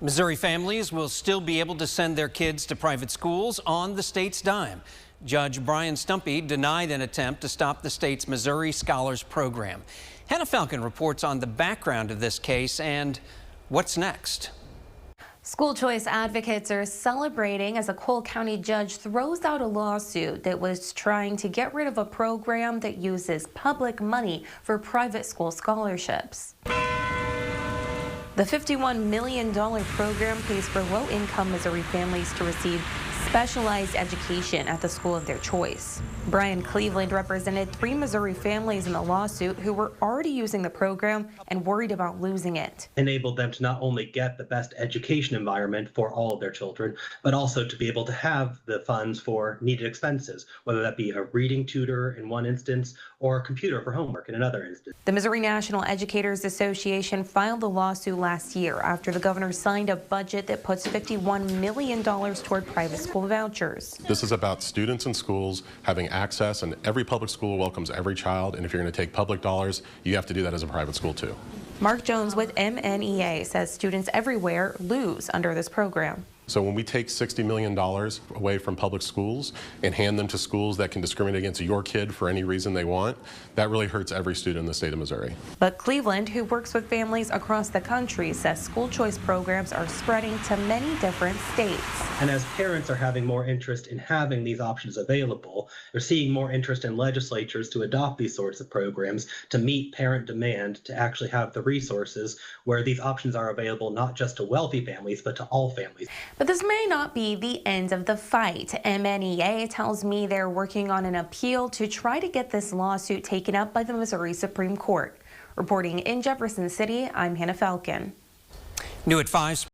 Missouri families will still be able to send their kids to private schools on the state's dime. Judge Brian Stumpy denied an attempt to stop the state's Missouri Scholars Program. Hannah Falcon reports on the background of this case and what's next. School choice advocates are celebrating as a Cole County judge throws out a lawsuit that was trying to get rid of a program that uses public money for private school scholarships. The $51 million program pays for low-income Missouri families to receive specialized education at the school of their choice. Brian Cleveland represented 3 Missouri families in the lawsuit who were already using the program and worried about losing it. Enabled them to not only get the best education environment for all of their children, but also to be able to have the funds for needed expenses, whether that be a reading tutor in one instance or a computer for homework in another instance. The Missouri National Educators Association filed the lawsuit last year after the governor signed a budget that puts $51 million toward private school vouchers. This is about students in schools having access, and every public school welcomes every child, and if you're going to take public dollars, you have to do that as a private school too. Mark Jones with NEA says students everywhere lose under this program. So when we take $60 million away from public schools and hand them to schools that can discriminate against your kid for any reason they want, that really hurts every student in the state of Missouri. But Cleveland, who works with families across the country, says school choice programs are spreading to many different states. And as parents are having more interest in having these options available, they're seeing more interest in legislatures to adopt these sorts of programs to meet parent demand to actually have the resources where these options are available not just to wealthy families, but to all families. But this may not be the end of the fight. NEA tells me they're working on an appeal to try to get this lawsuit taken up by the Missouri Supreme Court. Reporting in Jefferson City, I'm Hannah Falcon. New at 5.